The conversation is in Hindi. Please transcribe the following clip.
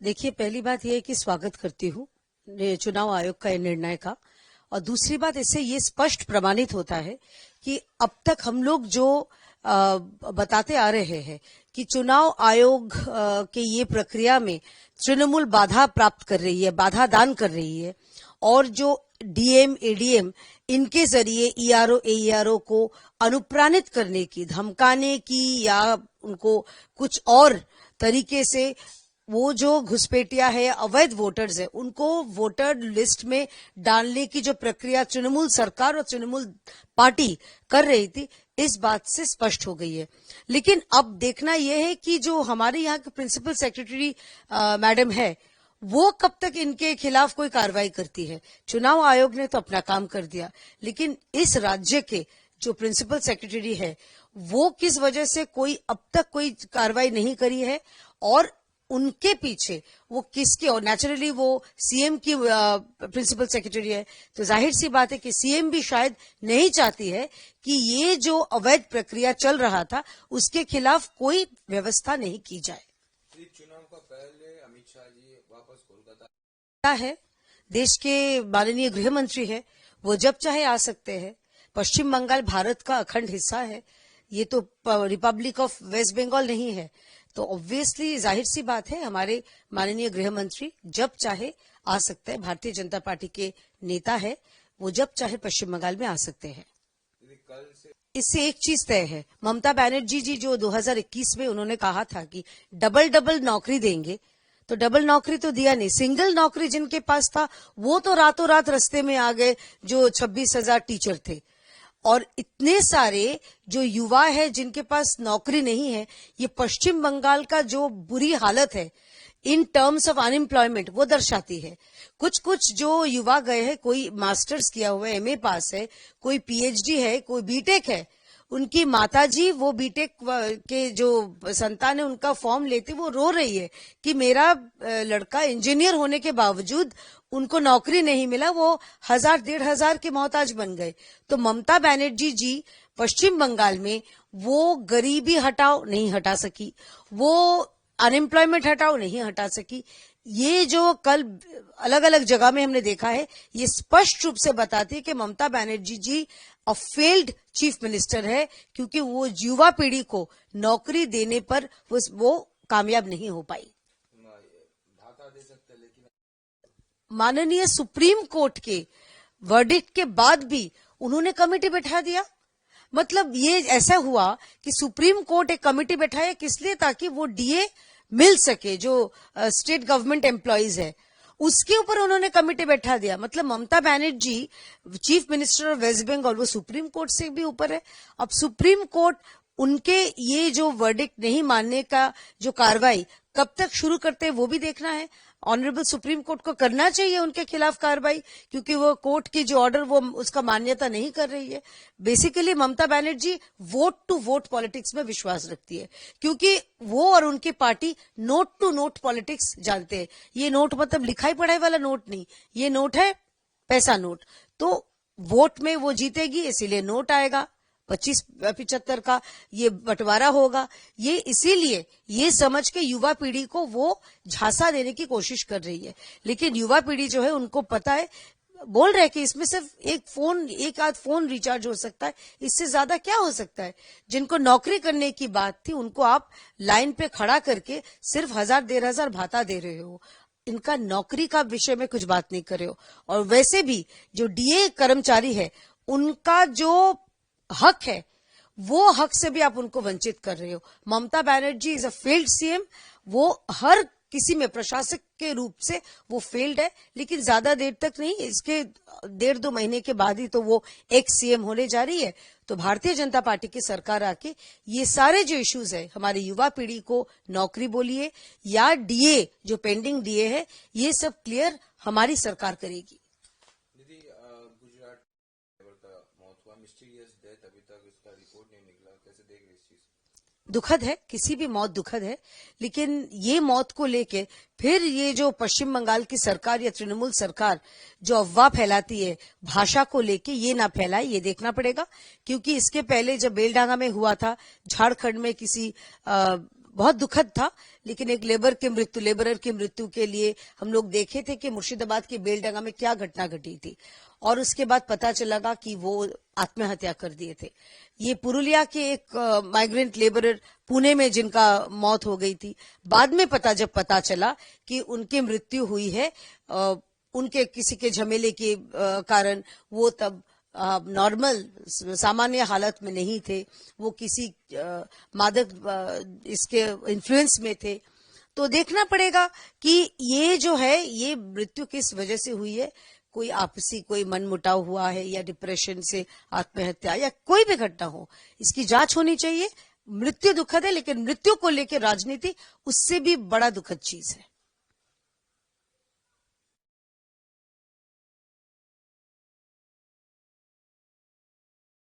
देखिए, पहली बात यह है कि स्वागत करती हूँ चुनाव आयोग का निर्णय का। और दूसरी बात, इससे ये स्पष्ट प्रमाणित होता है कि अब तक हम लोग जो बताते आ रहे हैं कि चुनाव आयोग के ये प्रक्रिया में तृणमूल बाधा प्राप्त कर रही है, बाधा दान कर रही है, और जो डीएम एडीएम इनके जरिए ईआरओ एईआरओ को अनुप्राणित करने की, धमकाने की या उनको कुछ और तरीके से वो जो घुसपैठिया है, अवैध वोटर्स है, उनको वोटर लिस्ट में डालने की जो प्रक्रिया तृणमूल सरकार और तृणमूल पार्टी कर रही थी, इस बात से स्पष्ट हो गई है। लेकिन अब देखना यह है कि जो हमारे यहाँ के प्रिंसिपल सेक्रेटरी मैडम है, वो कब तक इनके खिलाफ कोई कार्रवाई करती है। चुनाव आयोग ने तो अपना काम कर दिया, लेकिन इस राज्य के जो प्रिंसिपल सेक्रेटरी है, वो किस वजह से कोई अब तक कोई कार्रवाई नहीं करी है, और उनके पीछे वो किसके, और नेचुरली वो सीएम की प्रिंसिपल सेक्रेटरी है, तो जाहिर सी बात है कि सीएम भी शायद नहीं चाहती है कि ये जो अवैध प्रक्रिया चल रहा था उसके खिलाफ कोई व्यवस्था नहीं की जाए। चुनाव का पहले अमित शाह जी वापस कोलकाता है, देश के माननीय गृह मंत्री है, वो जब चाहे आ सकते हैं। पश्चिम बंगाल भारत का अखंड हिस्सा है, ये तो रिपब्लिक ऑफ वेस्ट बंगाल नहीं है, तो ऑब्वियसली जाहिर सी बात है हमारे माननीय गृह मंत्री जब चाहे आ सकते हैं। भारतीय जनता पार्टी के नेता है, वो जब चाहे पश्चिम बंगाल में आ सकते हैं। इससे एक चीज तय है, ममता बनर्जी जी जो 2021 में उन्होंने कहा था कि डबल नौकरी देंगे, तो डबल नौकरी तो दिया नहीं। सिंगल नौकरी जिनके पास था वो तो रातों रात रास्ते में आ गए, जो 26,000 टीचर थे। और इतने सारे जो युवा है जिनके पास नौकरी नहीं है, ये पश्चिम बंगाल का जो बुरी हालत है इन टर्म्स ऑफ अनएम्प्लॉयमेंट वो दर्शाती है। कुछ जो युवा गए हैं, कोई मास्टर्स किया हुआ है, एमए पास है, कोई पीएचडी है, कोई बीटेक है, उनकी माताजी वो बीटेक के जो संतान है उनका फॉर्म लेती, वो रो रही है कि मेरा लड़का इंजीनियर होने के बावजूद उनको नौकरी नहीं मिला, वो 1,000-1,500 के मोहताज बन गए। तो ममता बनर्जी जी पश्चिम बंगाल में वो गरीबी हटाओ नहीं हटा सकी, वो अनएम्प्लॉयमेंट हटाओ नहीं हटा सकी। ये जो कल अलग अलग जगह में हमने देखा है, ये स्पष्ट रूप से बताती है कि ममता बनर्जी जी अ फेल्ड चीफ मिनिस्टर है, क्योंकि वो युवा पीढ़ी को नौकरी देने पर वो कामयाब नहीं हो पाई। माननीय सुप्रीम कोर्ट के वर्डिक्ट के बाद भी उन्होंने कमेटी बैठा दिया। मतलब ये ऐसा हुआ कि सुप्रीम कोर्ट एक कमेटी बैठाया, किस लिए? ताकि वो डीए मिल सके जो स्टेट गवर्नमेंट एम्प्लॉइज है, उसके ऊपर उन्होंने कमेटी बैठा दिया। मतलब Mamata Banerjee chief minister of West Bengal, वो सुप्रीम कोर्ट से भी ऊपर है। अब सुप्रीम कोर्ट उनके ये जो वर्डिक्ट नहीं मानने का जो कार्रवाई कब तक शुरू करते हैं वो भी देखना है। ऑनरेबल सुप्रीम कोर्ट को करना चाहिए उनके खिलाफ कार्रवाई, क्योंकि वो कोर्ट की जो ऑर्डर वो उसका मान्यता नहीं कर रही है। Basically Mamata Banerjee vote to vote politics में विश्वास रखती है, क्योंकि वो और उनकी party note to note politics जानते हैं। ये नोट मतलब लिखाई पढ़ाई वाला नोट नहीं, ये नोट है पैसा नोट। तो वोट में वो जीतेगी, इसीलिए नोट आएगा 25-75 का ये बंटवारा होगा। ये इसीलिए ये समझ के युवा पीढ़ी को वो झांसा देने की कोशिश कर रही है। लेकिन युवा पीढ़ी जो है उनको पता है, बोल रहे कि इसमें सिर्फ एक आध फोन रिचार्ज हो सकता है, इससे ज्यादा क्या हो सकता है। जिनको नौकरी करने की बात थी उनको आप लाइन पे खड़ा करके सिर्फ 1,000-1,500 भाता दे रहे हो, इनका नौकरी का विषय में कुछ बात नहीं कर रहे हो। और वैसे भी जो डीए कर्मचारी है उनका जो हक है, वो हक से भी आप उनको वंचित कर रहे हो। Mamata Banerjee is a failed CM, वो हर किसी में प्रशासक के रूप से वो फेल्ड है, लेकिन ज्यादा देर तक नहीं, इसके 1.5-2 महीने के बाद ही तो वो एक्स सीएम होने जा रही है। तो भारतीय जनता पार्टी की सरकार आके ये सारे जो इश्यूज है, हमारी युवा पीढ़ी को नौकरी बोलिए या डीए जो पेंडिंग डीए है, ये सब क्लियर हमारी सरकार करेगी। मिस्टीरियस डेथ, अभी तक इसका रिपोर्ट नहीं निकला, कैसे देख रहे इस चीज? दुखद है, किसी भी मौत दुखद है, लेकिन ये मौत को लेके फिर ये जो पश्चिम बंगाल की सरकार या तृणमूल सरकार जो अफवाह फैलाती है भाषा को लेके, ये ना फैलाए, ये देखना पड़ेगा। क्योंकि इसके पहले जब बेलडांगा में हुआ था, झारखंड में किसी बहुत दुखद था। लेकिन एक लेबरर की मृत्यु के लिए हम लोग देखे थे कि मुर्शिदाबाद की बेलडंगा में क्या घटना घटी थी, और उसके बाद पता चला कि वो आत्महत्या कर दिए थे। ये पुरुलिया के एक माइग्रेंट लेबरर पुणे में जिनका मौत हो गई थी, बाद में जब पता चला कि उनकी मृत्यु हुई है उनके किसी के झमेले के कारण, वो तब नॉर्मल सामान्य हालत में नहीं थे, वो किसी मादक इसके इन्फ्लुएंस में थे। तो देखना पड़ेगा कि ये जो है ये मृत्यु किस वजह से हुई है। कोई आपसी कोई मनमुटाव हुआ है या डिप्रेशन से आत्महत्या या कोई भी घटना हो, इसकी जांच होनी चाहिए। मृत्यु दुखद है, लेकिन मृत्यु को लेकर राजनीति उससे भी बड़ा दुखद चीज है।